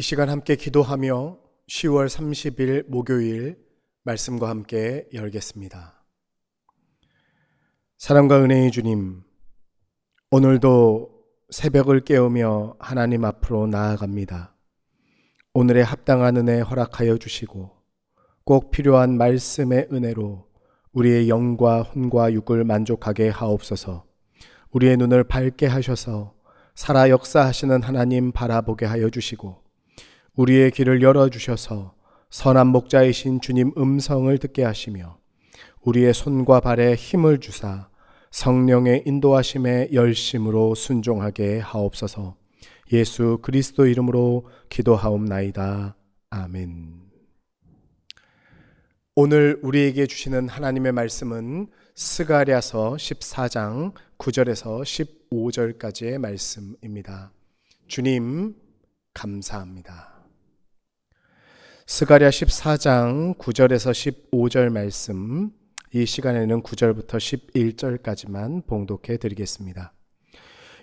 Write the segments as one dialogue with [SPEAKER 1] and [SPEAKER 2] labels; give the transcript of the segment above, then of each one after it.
[SPEAKER 1] 시간 함께 기도하며 10월 30일 목요일 말씀과 함께 열겠습니다. 사랑과 은혜의 주님, 오늘도 새벽을 깨우며 하나님 앞으로 나아갑니다. 오늘의 합당한 은혜 허락하여 주시고 꼭 필요한 말씀의 은혜로 우리의 영과 혼과 육을 만족하게 하옵소서. 우리의 눈을 밝게 하셔서 살아 역사하시는 하나님 바라보게 하여 주시고 우리의 귀를 열어주셔서 선한 목자이신 주님 음성을 듣게 하시며 우리의 손과 발에 힘을 주사 성령의 인도하심에 열심으로 순종하게 하옵소서. 예수 그리스도 이름으로 기도하옵나이다. 아멘. 오늘 우리에게 주시는 하나님의 말씀은 스가랴서 14장 9절에서 15절까지의 말씀입니다. 주님 감사합니다. 스가랴 14장 9절에서 15절 말씀, 이 시간에는 9절부터 11절까지만 봉독해 드리겠습니다.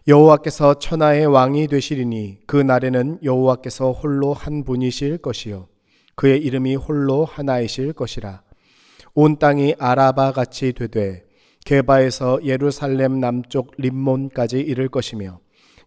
[SPEAKER 1] 여호와께서 천하의 왕이 되시리니 그 날에는 여호와께서 홀로 한 분이실 것이요 그의 이름이 홀로 하나이실 것이라. 온 땅이 아라바 같이 되되 게바에서 예루살렘 남쪽 림몬까지 이를 것이며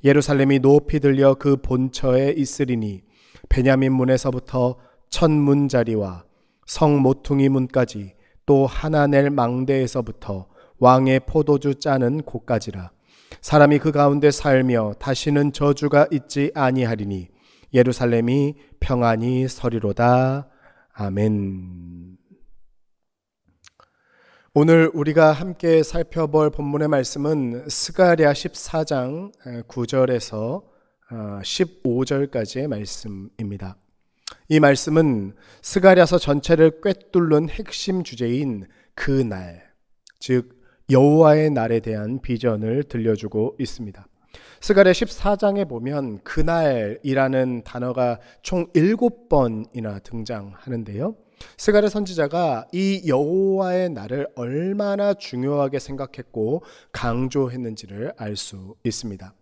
[SPEAKER 1] 예루살렘이 높이 들려 그 본처에 있으리니 베냐민 문에서부터 천문자리와 성 모퉁이 문까지 또 하나넬 망대에서부터 왕의 포도주 짜는 곳까지라. 사람이 그 가운데 살며 다시는 저주가 있지 아니하리니 예루살렘이 평안히 서리로다. 아멘. 오늘 우리가 함께 살펴볼 본문의 말씀은 스가랴 14장 9절에서 15절까지의 말씀입니다. 이 말씀은 스가랴서 전체를 꿰뚫는 핵심 주제인 그 날, 즉 여호와의 날에 대한 비전을 들려주고 있습니다. 스가랴 14장에 보면 그날이라는 단어가 총 7번이나 등장하는데요. 스가랴 선지자가 이 여호와의 날을 얼마나 중요하게 생각했고 강조했는지를 알 수 있습니다.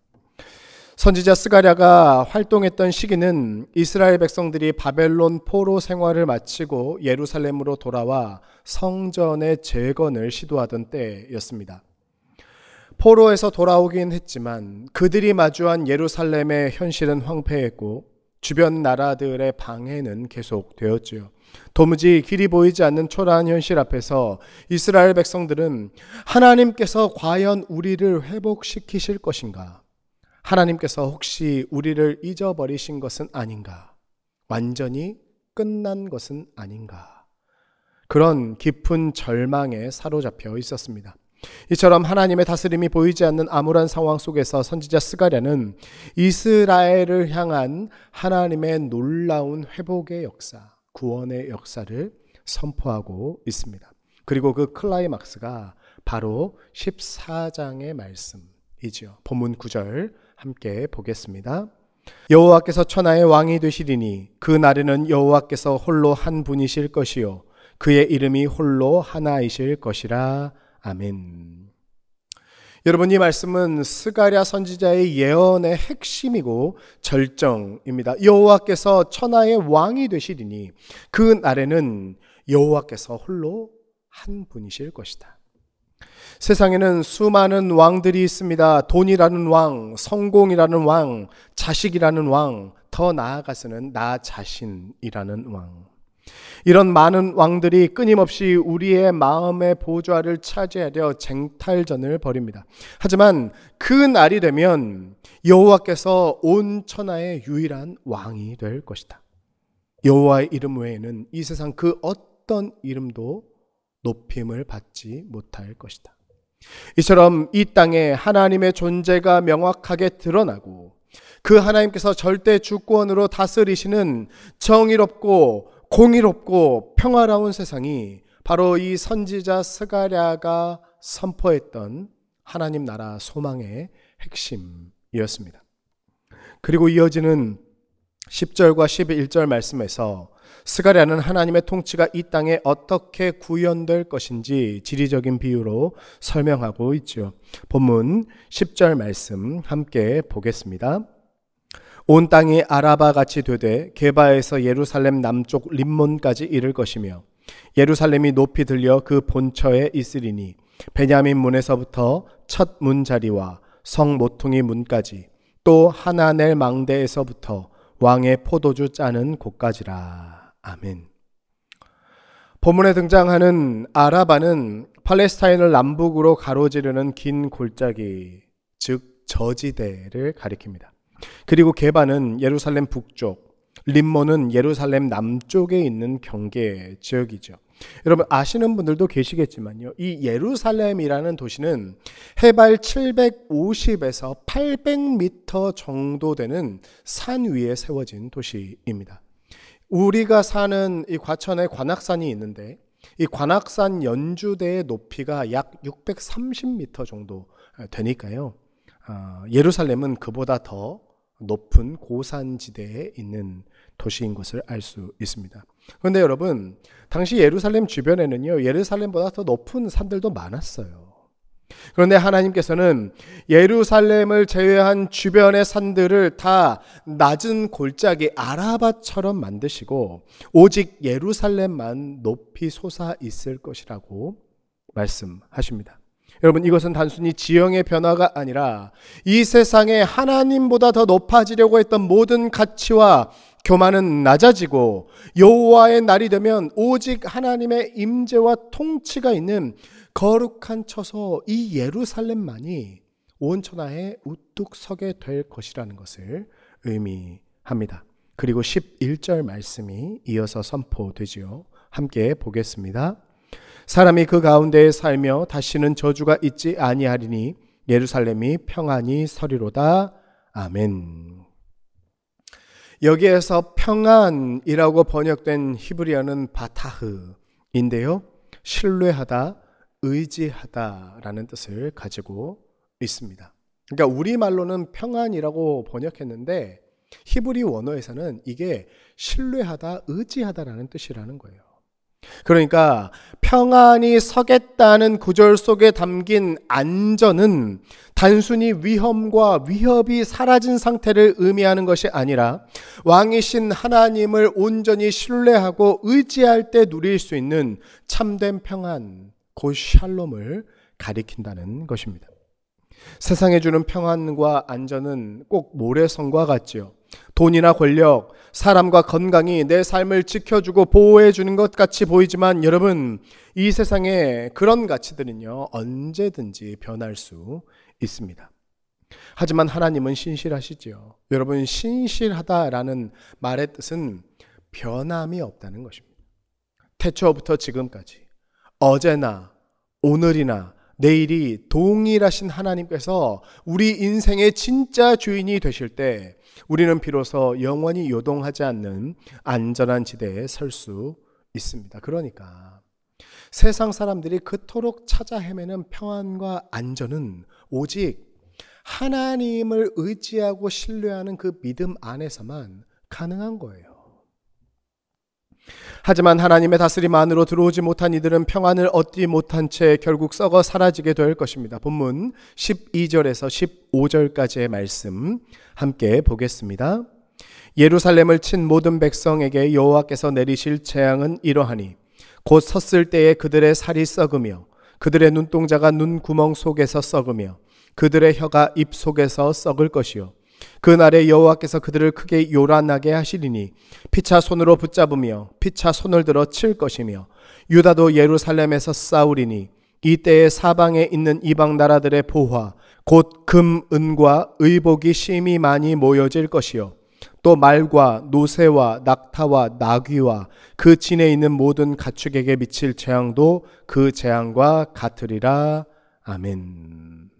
[SPEAKER 1] 선지자 스가랴가 활동했던 시기는 이스라엘 백성들이 바벨론 포로 생활을 마치고 예루살렘으로 돌아와 성전의 재건을 시도하던 때였습니다. 포로에서 돌아오긴 했지만 그들이 마주한 예루살렘의 현실은 황폐했고 주변 나라들의 방해는 계속되었지요. 도무지 길이 보이지 않는 초라한 현실 앞에서 이스라엘 백성들은 하나님께서 과연 우리를 회복시키실 것인가? 하나님께서 혹시 우리를 잊어버리신 것은 아닌가? 완전히 끝난 것은 아닌가? 그런 깊은 절망에 사로잡혀 있었습니다. 이처럼 하나님의 다스림이 보이지 않는 암울한 상황 속에서 선지자 스가랴는 이스라엘을 향한 하나님의 놀라운 회복의 역사, 구원의 역사를 선포하고 있습니다. 그리고 그 클라이막스가 바로 14장의 말씀이지요. 본문 9절 함께 보겠습니다. 여호와께서 천하의 왕이 되시리니 그 날에는 여호와께서 홀로 한 분이실 것이요 그의 이름이 홀로 하나이실 것이라. 아멘. 여러분, 이 말씀은 스가랴 선지자의 예언의 핵심이고 절정입니다. 여호와께서 천하의 왕이 되시리니 그 날에는 여호와께서 홀로 한 분이실 것이다. 세상에는 수많은 왕들이 있습니다. 돈이라는 왕, 성공이라는 왕, 자식이라는 왕, 더 나아가서는 나 자신이라는 왕. 이런 많은 왕들이 끊임없이 우리의 마음의 보좌를 차지하려 쟁탈전을 벌입니다. 하지만 그 날이 되면 여호와께서 온 천하의 유일한 왕이 될 것이다. 여호와의 이름 외에는 이 세상 그 어떤 이름도 높임을 받지 못할 것이다. 이처럼 이 땅에 하나님의 존재가 명확하게 드러나고 그 하나님께서 절대 주권으로 다스리시는 정의롭고 공의롭고 평화로운 세상이 바로 이 선지자 스가랴가 선포했던 하나님 나라 소망의 핵심이었습니다. 그리고 이어지는 10절과 11절 말씀에서 스가랴는 하나님의 통치가 이 땅에 어떻게 구현될 것인지 지리적인 비유로 설명하고 있죠. 본문 10절 말씀 함께 보겠습니다. 온 땅이 아라바 같이 되되 게바에서 예루살렘 남쪽 림몬까지 이를 것이며 예루살렘이 높이 들려 그 본처에 있으리니 베냐민 문에서부터 첫 문자리와 성 모퉁이 문까지 또 하나넬 망대에서부터 왕의 포도주 짜는 곳까지라. 아멘. 본문에 등장하는 아라바는 팔레스타인을 남북으로 가로지르는 긴 골짜기, 즉 저지대를 가리킵니다. 그리고 게바는 예루살렘 북쪽, 림몬은 예루살렘 남쪽에 있는 경계 지역이죠. 여러분 아시는 분들도 계시겠지만요, 이 예루살렘이라는 도시는 해발 750에서 800m 정도 되는 산 위에 세워진 도시입니다. 우리가 사는 이 과천에 관악산이 있는데 이 관악산 연주대의 높이가 약 630m 정도 되니까요, 예루살렘은 그보다 더 높은 고산지대에 있는 도시인 것을 알 수 있습니다. 그런데 여러분, 당시 예루살렘 주변에는요, 예루살렘보다 더 높은 산들도 많았어요. 그런데 하나님께서는 예루살렘을 제외한 주변의 산들을 다 낮은 골짜기 아라바처럼 만드시고 오직 예루살렘만 높이 솟아 있을 것이라고 말씀하십니다. 여러분, 이것은 단순히 지형의 변화가 아니라 이 세상에 하나님보다 더 높아지려고 했던 모든 가치와 교만은 낮아지고 여호와의 날이 되면 오직 하나님의 임재와 통치가 있는 거룩한 처소 이 예루살렘만이 온 천하에 우뚝 서게 될 것이라는 것을 의미합니다. 그리고 11절 말씀이 이어서 선포되지요. 함께 보겠습니다. 사람이 그 가운데에 살며 다시는 저주가 있지 아니하리니 예루살렘이 평안히 서리로다. 아멘. 여기에서 평안이라고 번역된 히브리어는 바타흐인데요, 신뢰하다, 의지하다라는 뜻을 가지고 있습니다. 그러니까 우리말로는 평안이라고 번역했는데 히브리 원어에서는 이게 신뢰하다, 의지하다라는 뜻이라는 거예요. 그러니까 평안히 서겠다는 구절 속에 담긴 안전은 단순히 위험과 위협이 사라진 상태를 의미하는 것이 아니라 왕이신 하나님을 온전히 신뢰하고 의지할 때 누릴 수 있는 참된 평안, 곧 샬롬을 가리킨다는 것입니다. 세상에 주는 평안과 안전은 꼭 모래성과 같지요. 돈이나 권력, 사람과 건강이 내 삶을 지켜주고 보호해 주는 것 같이 보이지만 여러분, 이 세상에 그런 가치들은요, 언제든지 변할 수 있습니다. 하지만 하나님은 신실하시죠. 여러분, 신실하다라는 말의 뜻은 변함이 없다는 것입니다. 태초부터 지금까지 어제나 오늘이나 내일이 동일하신 하나님께서 우리 인생의 진짜 주인이 되실 때 우리는 비로소 영원히 요동하지 않는 안전한 지대에 설 수 있습니다. 그러니까 세상 사람들이 그토록 찾아 헤매는 평안과 안전은 오직 하나님을 의지하고 신뢰하는 그 믿음 안에서만 가능한 거예요. 하지만 하나님의 다스림 안으로 들어오지 못한 이들은 평안을 얻지 못한 채 결국 썩어 사라지게 될 것입니다. 본문 12절에서 15절까지의 말씀 함께 보겠습니다. 예루살렘을 친 모든 백성에게 여호와께서 내리실 재앙은 이러하니 곧 섰을 때에 그들의 살이 썩으며 그들의 눈동자가 눈구멍 속에서 썩으며 그들의 혀가 입 속에서 썩을 것이요 그날에 여호와께서 그들을 크게 요란하게 하시리니 피차 손으로 붙잡으며 피차 손을 들어 칠 것이며 유다도 예루살렘에서 싸우리니 이때에 사방에 있는 이방 나라들의 보화 곧 금, 은과 의복이 심히 많이 모여질 것이요 또 말과 노새와 낙타와 나귀와 그 진에 있는 모든 가축에게 미칠 재앙도 그 재앙과 같으리라. 아멘.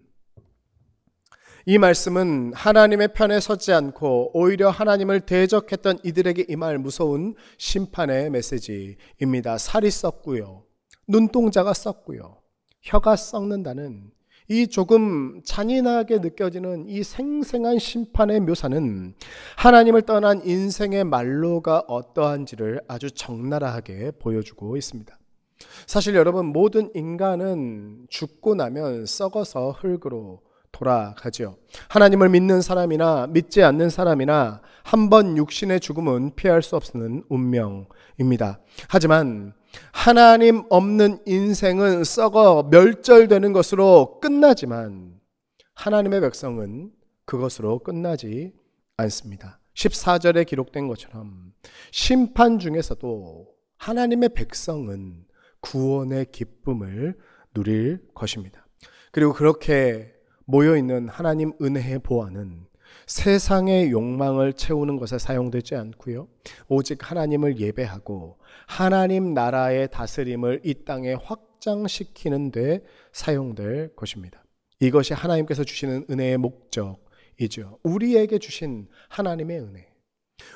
[SPEAKER 1] 이 말씀은 하나님의 편에 서지 않고 오히려 하나님을 대적했던 이들에게 임할 무서운 심판의 메시지입니다. 살이 썩고요, 눈동자가 썩고요, 혀가 썩는다는 이 조금 잔인하게 느껴지는 이 생생한 심판의 묘사는 하나님을 떠난 인생의 말로가 어떠한지를 아주 적나라하게 보여주고 있습니다. 사실 여러분, 모든 인간은 죽고 나면 썩어서 흙으로 돌아가죠. 하나님을 믿는 사람이나 믿지 않는 사람이나 한 번 육신의 죽음은 피할 수 없는 운명입니다. 하지만 하나님 없는 인생은 썩어 멸절되는 것으로 끝나지만 하나님의 백성은 그것으로 끝나지 않습니다. 14절에 기록된 것처럼 심판 중에서도 하나님의 백성은 구원의 기쁨을 누릴 것입니다. 그리고 그렇게 모여있는 하나님 은혜의 보화는 세상의 욕망을 채우는 것에 사용되지 않고요, 오직 하나님을 예배하고 하나님 나라의 다스림을 이 땅에 확장시키는 데 사용될 것입니다. 이것이 하나님께서 주시는 은혜의 목적이죠. 우리에게 주신 하나님의 은혜,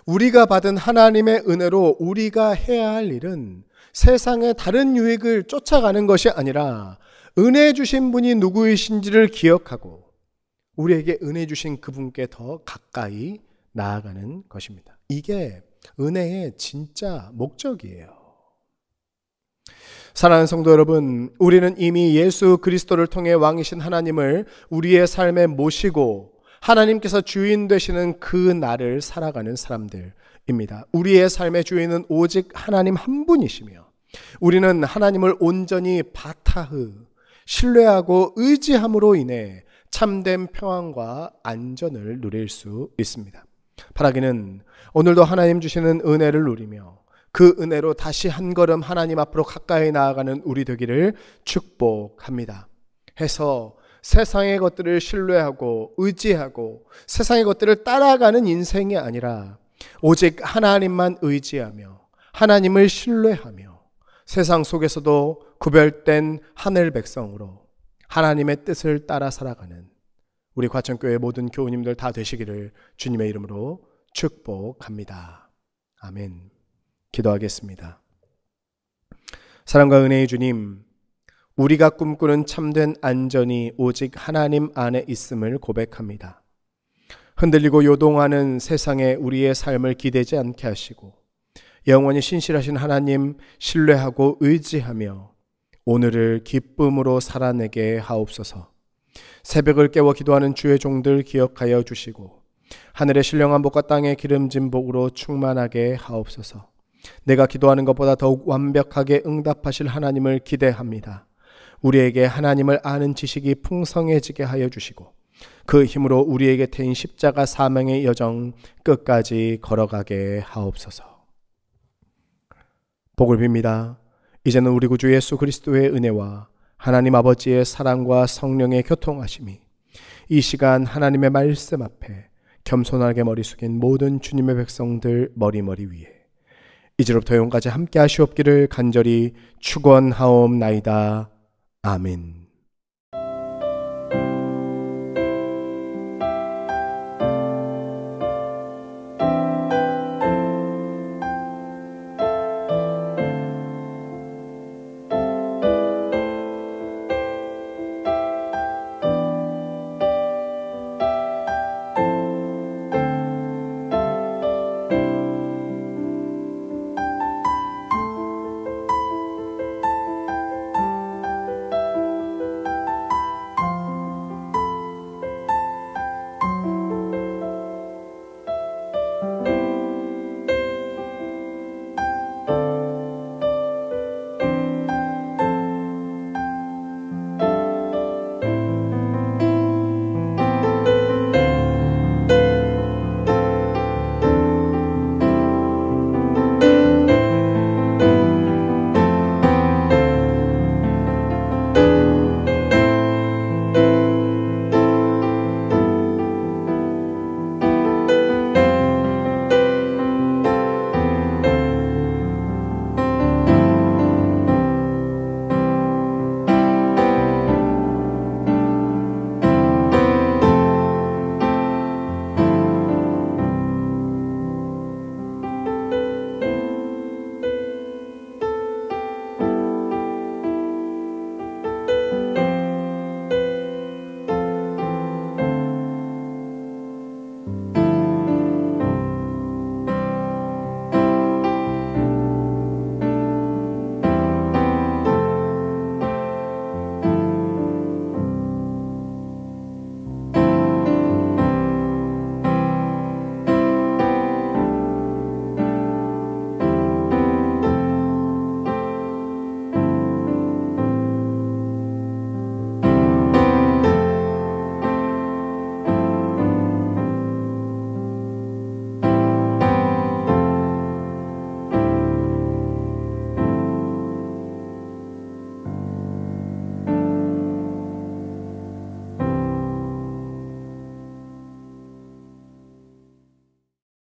[SPEAKER 1] 우리가 받은 하나님의 은혜로 우리가 해야 할 일은 세상의 다른 유익을 쫓아가는 것이 아니라 은혜 주신 분이 누구이신지를 기억하고 우리에게 은혜 주신 그분께 더 가까이 나아가는 것입니다. 이게 은혜의 진짜 목적이에요. 사랑하는 성도 여러분, 우리는 이미 예수 그리스도를 통해 왕이신 하나님을 우리의 삶에 모시고 하나님께서 주인 되시는 그 날을 살아가는 사람들입니다. 우리의 삶의 주인은 오직 하나님 한 분이시며 우리는 하나님을 온전히 바타흐 신뢰하고 의지함으로 인해 참된 평안과 안전을 누릴 수 있습니다. 바라기는 오늘도 하나님 주시는 은혜를 누리며 그 은혜로 다시 한 걸음 하나님 앞으로 가까이 나아가는 우리 되기를 축복합니다. 해서 세상의 것들을 신뢰하고 의지하고 세상의 것들을 따라가는 인생이 아니라 오직 하나님만 의지하며 하나님을 신뢰하며 세상 속에서도 구별된 하늘 백성으로 하나님의 뜻을 따라 살아가는 우리 과천교회 모든 교우님들 다 되시기를 주님의 이름으로 축복합니다. 아멘. 기도하겠습니다. 사랑과 은혜의 주님, 우리가 꿈꾸는 참된 안전이 오직 하나님 안에 있음을 고백합니다. 흔들리고 요동하는 세상에 우리의 삶을 기대지 않게 하시고 영원히 신실하신 하나님 신뢰하고 의지하며 오늘을 기쁨으로 살아내게 하옵소서. 새벽을 깨워 기도하는 주의 종들 기억하여 주시고 하늘의 신령한 복과 땅의 기름진 복으로 충만하게 하옵소서. 내가 기도하는 것보다 더욱 완벽하게 응답하실 하나님을 기대합니다. 우리에게 하나님을 아는 지식이 풍성해지게 하여 주시고 그 힘으로 우리에게 태인 십자가 사명의 여정 끝까지 걸어가게 하옵소서. 복을 빕니다. 이제는 우리 구주 예수 그리스도의 은혜와 하나님 아버지의 사랑과 성령의 교통하심이 이 시간 하나님의 말씀 앞에 겸손하게 머리 숙인 모든 주님의 백성들 머리 위에 이제로부터 영까지 함께 하시옵기를 간절히 축원하옵나이다. 아멘.